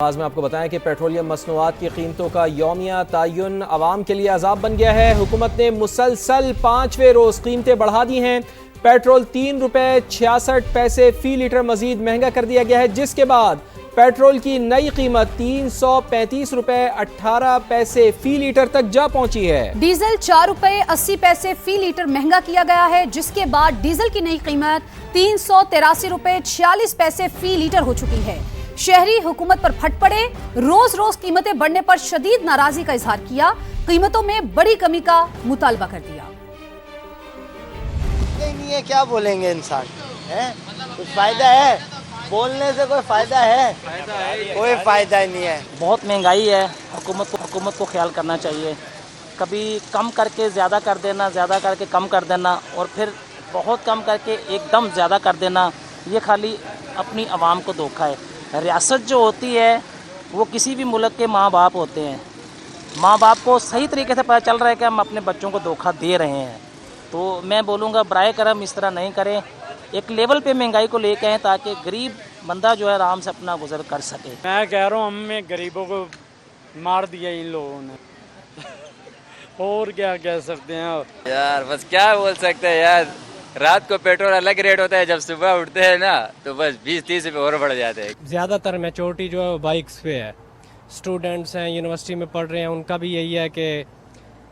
آغاز میں آپ کو بتائیں کہ پیٹرولیم مصنوعات کی قیمتوں کا یومیہ تعین عوام کے لیے عذاب بن گیا ہے۔ حکومت نے مسلسل 5ویں روز قیمتیں بڑھا دی ہیں۔ پیٹرول 3 روپے 66 پیسے فی لیٹر مزید مہنگا کر دیا گیا ہے، جس کے بعد پیٹرول کی نئی قیمت 335 روپے 18 پیسے فی لیٹر تک جا پہنچی ہے۔ ڈیزل 4 روپے 80 پیسے فی لیٹر مہنگا کیا گیا ہے، جس کے بعد ڈیزل کی نئی قیمت 383 روپے 46 پیسے فی لیٹر ہو چکی ہے۔ شہری حکومت پر پھٹ پڑے، روز روز قیمتیں بڑھنے پر شدید ناراضی کا اظہار کیا، قیمتوں میں بڑی کمی کا مطالبہ کر دیا۔ نہیں ہے، کیا بولیں گے انسان، کچھ فائدہ ہے؟ بولنے سے کوئی فائدہ ہے؟ کوئی فائدہ نہیں ہے۔ بہت مہنگائی ہے، حکومت کو خیال کرنا چاہیے، کبھی کم کر کے زیادہ کر دینا، زیادہ کر کے کم کر دینا، اور پھر بہت کم کر کے ایک دم زیادہ کر دینا، یہ خالی اپنی عوام کو دھوکہ ہے۔ ریاست جو ہوتی ہے وہ کسی بھی ملک کے ماں باپ ہوتے ہیں، ماں باپ کو صحیح طریقے سے پتہ چل رہا ہے کہ ہم اپنے بچوں کو دھوکہ دے رہے ہیں، تو میں بولوں گا برائے کرم اس طرح نہیں کریں، ایک لیول پہ مہنگائی کو لے کے آئیں تاکہ غریب بندہ جو ہے آرام سے اپنا گزر کر سکے۔ میں کہہ رہا ہوں ہمیں غریبوں کو مار دیا ان لوگوں نے، اور کیا کہہ سکتے ہیں یار، بس کیا بول سکتے ہیں یار، رات کو پیٹرول الگ ریٹ ہوتا ہے، جب صبح اٹھتے ہیں نا تو بس 20-30 روپے اور بڑھ جاتے ہیں۔ زیادہ تر میچورٹی جو ہے وہ بائکس پہ ہے، اسٹوڈنٹس ہیں، یونیورسٹی میں پڑھ رہے ہیں، ان کا بھی یہی ہے کہ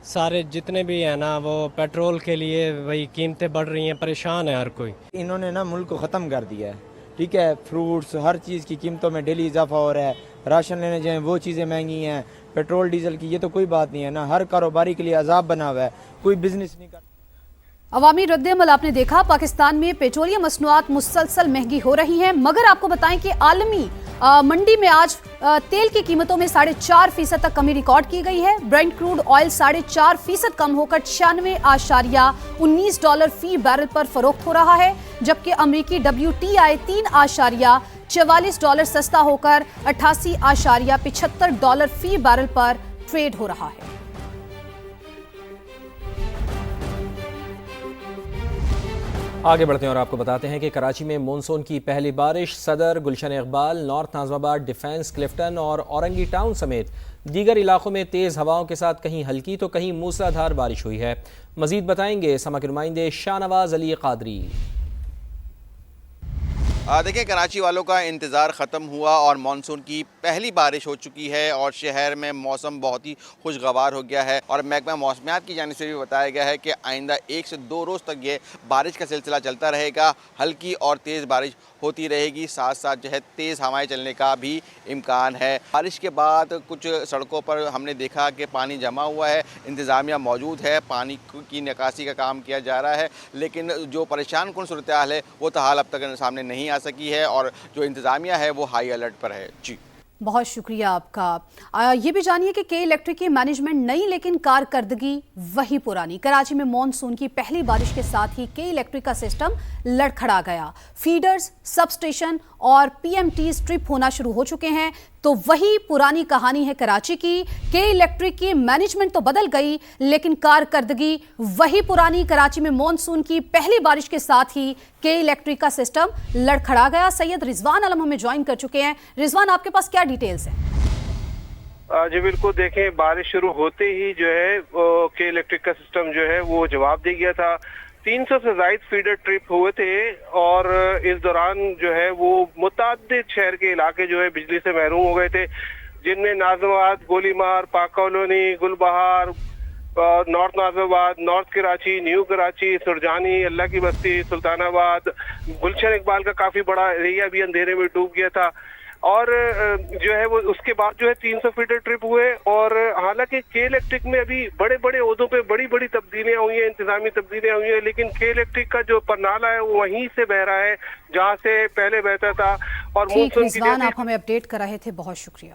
سارے جتنے بھی ہیں نا وہ پیٹرول کے لیے وہی قیمتیں بڑھ رہی ہیں، پریشان ہے ہر کوئی۔ انہوں نے نا ملک کو ختم کر دیا ہے، ٹھیک ہے، فروٹس ہر چیز کی قیمتوں میں ڈیلی اضافہ ہو رہا ہے، راشن لینے جائیں وہ چیزیں مہنگی ہیں، پیٹرول ڈیزل کی یہ تو کوئی بات نہیں ہے نا، ہر کاروباری کے لیے عذاب بنا ہوا ہے، کوئی بزنس نہیں کر۔ عوامی رد عمل آپ نے دیکھا، پاکستان میں پیٹرولیم مصنوعات مسلسل مہنگی ہو رہی ہیں، مگر آپ کو بتائیں کہ عالمی منڈی میں آج تیل کی قیمتوں میں 4.5% تک کمی ریکارڈ کی گئی ہے۔ برینٹ کروڈ آئل 4.5% کم ہو کر $96.19 فی بیرل پر فروخت ہو رہا ہے، جبکہ امریکی WTI $3.44 سستا ہو کر $88.75 فی بیرل پر ٹریڈ ہو رہا ہے۔ آگے بڑھتے ہیں اور آپ کو بتاتے ہیں کہ کراچی میں مونسون کی پہلی بارش، صدر، گلشن اقبال، نارتھ ناظم آباد، ڈیفنس، کلفٹن اور اورنگی ٹاؤن سمیت دیگر علاقوں میں تیز ہواؤں کے ساتھ کہیں ہلکی تو کہیں موسلا دھار بارش ہوئی ہے۔ مزید بتائیں گے سما کے نمائندے شاہ نواز علی قادری۔ دیکھیں، کراچی والوں کا انتظار ختم ہوا اور مانسون کی پہلی بارش ہو چکی ہے اور شہر میں موسم بہت ہی خوشگوار ہو گیا ہے، اور محکمہ موسمیات کی جانب سے بھی بتایا گیا ہے کہ آئندہ 1 سے 2 روز تک یہ بارش کا سلسلہ چلتا رہے گا، ہلکی اور تیز بارش ہوتی رہے گی، ساتھ ساتھ جو ہے تیز ہوائیں چلنے کا بھی امکان ہے۔ بارش کے بعد کچھ سڑکوں پر ہم نے دیکھا کہ پانی جمع ہوا ہے، انتظامیہ موجود ہے، پانی کی نکاسی کا کام کیا جا رہا ہے، لیکن جو پریشان کن صورتحال ہے وہ تاحال اب تک سامنے نہیں آ سکی ہے، اور جو انتظامیہ ہے وہ ہائی الرٹ پر ہے۔ جی بہت شکریہ آپ کا۔ یہ بھی جانیے کہ کے الیکٹرک کی مینجمنٹ نئی لیکن کارکردگی وہی پرانی۔ کراچی میں مانسون کی پہلی بارش کے ساتھ ہی کے الیکٹرک کا سسٹم لڑکھڑا گیا، فیڈرز، سب سٹیشن اور PMTs ٹرپ ہونا شروع ہو چکے ہیں، تو وہی پرانی کہانی ہے کراچی کی۔ کے الیکٹرک کی مینجمنٹ تو بدل گئی لیکن کارکردگی وہی پرانی۔ کراچی میں مانسون کی پہلی بارش کے ساتھ ہی کے الیکٹرک کا سسٹم لڑکھڑا گیا۔ سید رضوان علم ہمیں جوائن کر چکے ہیں۔ رضوان، آپ کے پاس کیا ڈیٹیلز ہیں؟ جی بالکل، دیکھیں بارش شروع ہوتے ہی جو ہے کے الیکٹرک کا سسٹم جو ہے وہ جواب دے گیا تھا۔ 300 سے زائد فیڈر ٹرپ ہوئے تھے اور اس دوران جو ہے وہ متعدد شہر کے علاقے جو ہے بجلی سے محروم ہو گئے تھے، جن میں ناظم آباد، گولی مار، پاک کالونی، گل بہار، نارتھ ناظم آباد، نارتھ کراچی، نیو کراچی، سرجانی، اللہ کی بستی، سلطان آباد، گلشن اقبال کا کافی بڑا ایریا بھی اندھیرے میں ڈوب گیا تھا، اور جو ہے وہ اس کے بعد جو ہے 300 فیڈر ٹرپ ہوئے۔ اور حالانکہ کے الیکٹرک میں ابھی بڑے بڑے عہدوں پہ بڑی بڑی تبدیلیاں ہوئی ہیں، انتظامی تبدیلیاں ہوئی ہیں، لیکن کے الیکٹرک کا جو پرنالہ ہے وہ وہیں سے بہ رہا ہے جہاں سے پہلے بہتا تھا۔ اور ٹھیک رضوان، آپ ہمیں اپڈیٹ کر رہے تھے، بہت شکریہ۔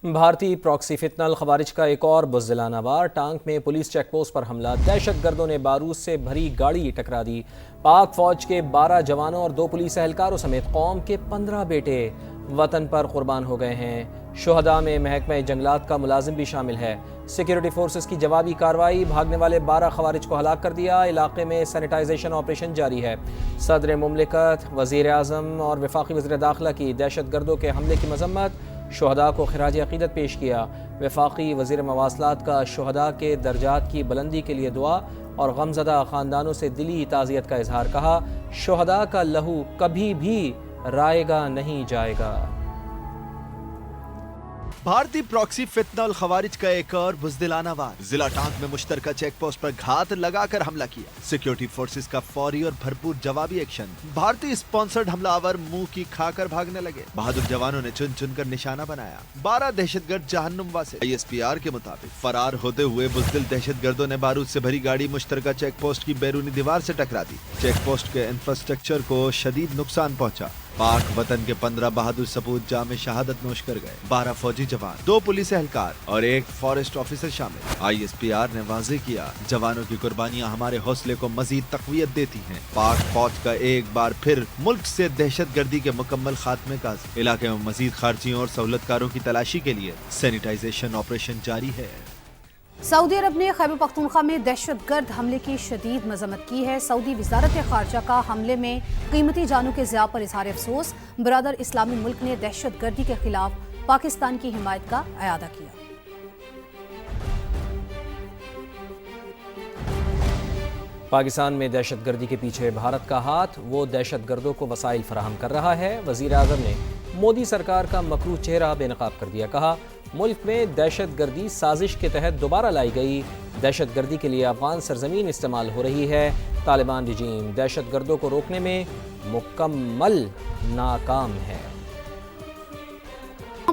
بھارتی پراکسی فتنہ الخوارج کا ایک اور بزدلانہ وار، ٹانک میں پولیس چیک پوسٹ پر حملہ، دہشت گردوں نے بارود سے بھری گاڑی ٹکرا دی، پاک فوج کے 12 جوانوں اور 2 پولیس اہلکاروں سمیت قوم کے 15 بیٹے وطن پر قربان ہو گئے ہیں۔ شہداء میں محکمہ جنگلات کا ملازم بھی شامل ہے۔ सिक्योरिटी फोर्सेस की जवाबी कार्रवाई, भागने वाले 12 खवारिज को हलाक कर दिया। इलाके में सैनिटाइजेशन ऑपरेशन जारी है। सदर मुमलिकत, वज़ीर आज़म और वफाकी वज़ीर दाखिला की दहशत गर्दों के हमले की मजम्मत, शुहदा को खिराज अक़ीदत पेश किया। वफाकी वज़ीर मवासलात का शुहदा के दर्जात की बुलंदी के लिए दुआ और गमज़दा ख़ानदानों से दिली ताज़ियत का इजहार। कहा, शुहदा का लहू कभी भी राएगा नहीं जाएगा। भारतीय प्रॉक्सी फितना और खवारिज का एक और बुज़दिलाना वार। जिला टांग में मुश्तरका चेक पोस्ट पर घात लगाकर हमला किया। सिक्योरिटी फोर्सेस का फौरी और भरपूर जवाबी एक्शन। भारतीय स्पॉन्सर्ड हमलावर मुंह की खाकर भागने लगे। बहादुर जवानों ने चुन चुन कर निशाना बनाया। 12 दहशतगर्द जहन्नुम से। ISPR के मुताबिक फरार होते हुए बुज़दिल दहशतगर्दों ने बारूद से भरी गाड़ी मुश्तरका चेक पोस्ट की बैरूनी दीवार से टकरा दी। चेक पोस्ट के इंफ्रास्ट्रक्चर को शदीद नुकसान पहुंचा। पाक वतन के 15 बहादुर सपूत जामे शहादत नोश कर गए। 12 फौजी जवान, 2 पुलिस एहलकार और 1 फॉरेस्ट ऑफिसर शामिल। ISPR ने वाज़ेह किया, जवानों की कुर्बानियां हमारे हौसले को मजीद तक़वियत देती हैं। पाक फौज का एक बार फिर मुल्क से दहशतगर्दी के मुकम्मल खात्मे का इलाके में मजीद खारजियों और सहूलतकारों की तलाशी के लिए सैनिटाइजेशन ऑपरेशन जारी है। सऊदी अरब ने खैबर पख्तूनख्वा में दहशतगर्द हमले की शदीद मजम्मत की है। सऊदी वजारत खारजा का हमले में कीमती जानों के ज़िया पर इजहार अफसोस। बरदर इस्लामी मुल्क ने दहशतगर्दी के खिलाफ पाकिस्तान की हिमायत का अयादा किया। पाकिस्तान में दहशतगर्दी के पीछे भारत का हाथ, वो दहशतगर्दों को वसाइल फराहम कर रहा है। वज़ीर आज़म ने मोदी सरकार का मकरूह चेहरा बेनकाब कर दिया। कहा, मुल्क में दहशतगर्दी साजिश के तहत दोबारा लाई गई। दहशतगर्दी के लिए अफगान सरजमीन इस्तेमाल हो रही है। तालिबान रिजीम दहशतगर्दों को रोकने में मुकम्मल नाकाम है।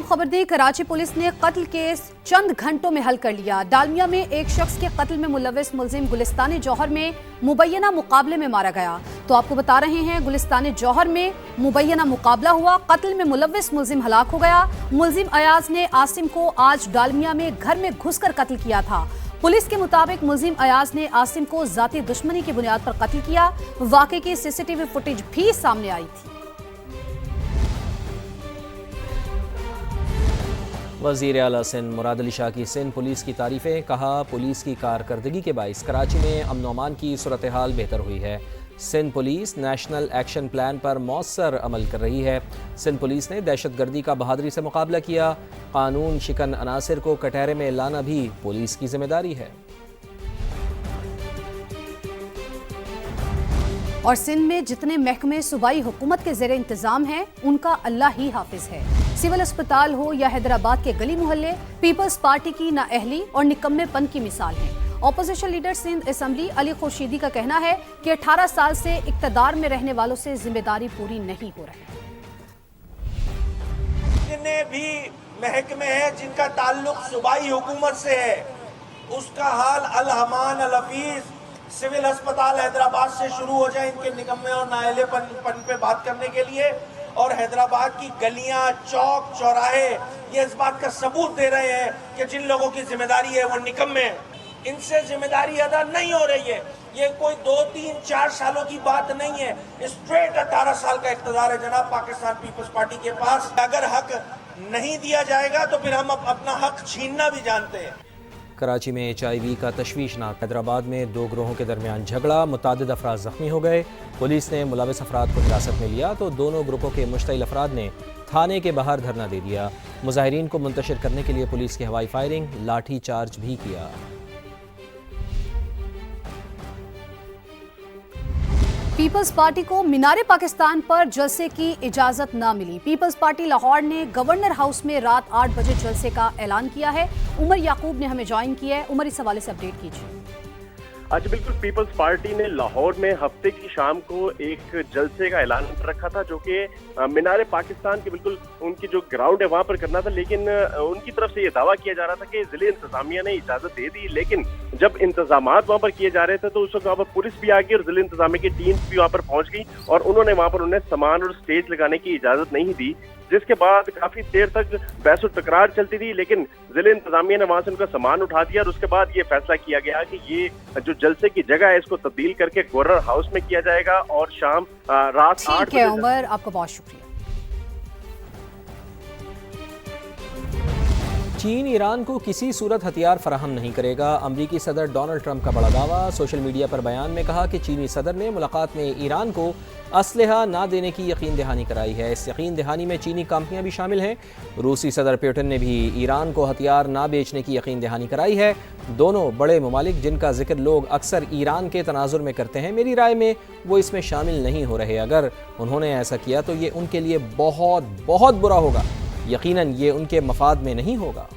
खबर दी, कराची पुलिस ने कत्ल केस चंद घंटों में हल कर लिया। डालमिया में एक शख्स के कत्ल में मुलविस मुलजिम गुलिस्तान जौहर में मुबैना मुकाबले में मारा गया। तो आपको बता रहे हैं, गुलिस्तान जौहर में मुबैना मुकाबला हुआ। कत्ल में मुलविस मुलजिम हलाक हो गया। मुलजिम अयाज ने आसिम को आज डालमिया में घर में घुसकर कत्ल किया था। पुलिस के मुताबिक मुलजिम अयाज ने आसिम को जाती दुश्मनी की बुनियाद पर कत्ल किया। वाक़े की CCTV फुटेज भी सामने आई थी। वज़ीर आला सिंध मुराद अली शाह की सिंध पुलिस की तारीफ़ें। कहा, पुलिस की कारकर्दगी के बाइस कराची में अमन अमान की सूरत हाल बेहतर हुई है। Sindh police national action plan पर मौसर अमल कर रही है। सिंध पुलिस ने दहशतगर्दी का बहादुरी से मुकाबला किया। कानून शिकन अनासिर को कटहरे में लाना भी पुलिस की जिम्मेदारी है। और सिंध में जितने महकमे सूबाई हुकूमत के ज़ेरे इंतजाम हैं, उनका अल्लाह ही हाफिज है। सिविल अस्पताल हो या हैदराबाद के गली मोहल्ले, पीपल्स पार्टी की नाअहली और निकम्मेपन की मिसाल है। Opposition leader Sindh assembly Ali Khurshidi का कहना है कि 18 साल से इक्तदार में रहने वालों से जिम्मेदारी पूरी नहीं हो रही। जितने भी महकमे हैं जिनका ताल्लुक सूबाई हुकूमत से है, उसका हाल अल-हमान अल-हफीज सिविल अस्पताल हैदराबाद से शुरू हो जाए इनके निकम्मे और नाअहलेपन पे बात करने के लिए। और हैदराबाद की गलियां, चौक, चौराहे ये इस बात का सबूत दे रहे हैं कि जिन लोगों की जिम्मेदारी है वो निकम्मे हैं। इनसे जिम्मेदारी अदा नहीं हो रही है। ये कोई 2, 3, 4 सालों की बात नहीं है। स्ट्रेट 18 साल का इख्तियार है जनाब पाकिस्तान पीपल्स पार्टी के पास। अगर हक नहीं दिया जाएगा तो फिर हम अपना हक छीनना भी जानते हैं। कराची में HIV का तशवीशनाक। हैदराबाद में 2 गिरोहों के दरमियान झगड़ा, मुतादिद अफराद जख्मी हो गए। पुलिस ने मुलविस अफराद को हिरासत में लिया तो दोनों ग्रुपों के मुश्तइल अफराद ने थाने के बाहर धरना दे दिया। मुजाहिरीन को मुंतशिर करने के लिए पुलिस की हवाई फायरिंग, लाठी चार्ज भी किया। पीपल्स पार्टी को मीनारे पाकिस्तान पर जलसे की इजाजत न मिली। पीपल्स पार्टी लाहौर ने गवर्नर हाउस में रात 8 बजे जलसे का ऐलान किया है। उमर याकूब ने हमें ज्वाइन किया है। उमर, इस हवाले से अपडेट कीजिए। आज बिल्कुल पीपल्स पार्टी ने लाहौर में हफ्ते की शाम को एक जलसे का ऐलान रखा था, जो कि मीनारे पाकिस्तान के बिल्कुल उनकी जो ग्राउंड है वहां पर करना था। लेकिन उनकी तरफ से ये दावा किया जा रहा था कि जिले इंतजामिया ने इजाजत दे दी, लेकिन जब इंतजामात वहां पर किए जा रहे थे तो उस वक्त वहां पर पुलिस भी आ गई और जिले इंतजामिया की टीम भी वहां पर पहुंच गई और उन्होंने वहां पर उन्हें सामान और स्टेज लगाने की इजाजत नहीं दी, जिसके बाद काफी देर तक बहस और तकरार चलती थी। लेकिन जिले इंतजामिया ने वहां से उनका सामान उठा दिया और उसके बाद ये फैसला किया गया कि ये जो जलसे की जगह है इसको तब्दील करके गवर्नर हाउस में किया जाएगा और शाम रात 8 बजे। उमर, आपका बहुत शुक्रिया। चीन ईरान को किसी सूरत हथियार फराहम नहीं करेगा। अमरीकी सदर डोनाल्ड ट्रंप का बड़ा दावा। सोशल मीडिया पर बयान में कहा कि चीनी सदर ने मुलाकात में ईरान को असलहा ना देने की यकीन दहानी कराई है। इस यकीन दहानी में चीनी कंपनियां भी शामिल हैं। रूसी सदर पुतिन ने भी ईरान को हथियार ना बेचने की यकीन दहानी कराई है। दोनों बड़े ममालिक जिनका जिक्र लोग अक्सर ईरान के तनाजुर में करते हैं, मेरी राय में वो इसमें शामिल नहीं हो रहे। अगर उन्होंने ऐसा किया तो ये उनके लिए बहुत बहुत बुरा होगा। यकीनन ये उनके मफाद में नहीं होगा।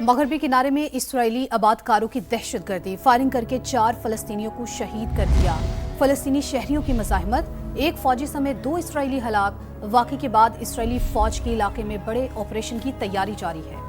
मगरबी किनारे में इस्राएली आबादकारों की दहशतगर्दी, फायरिंग करके 4 फलस्तीनियों को शहीद कर दिया। फलस्तीनी शहरियों की मज़ाहमत, 1 फौजी समेत 2 इस्राएली हलाक। वाक़े के बाद इस्राएली फौज के इलाके में बड़े ऑपरेशन की तैयारी जारी है।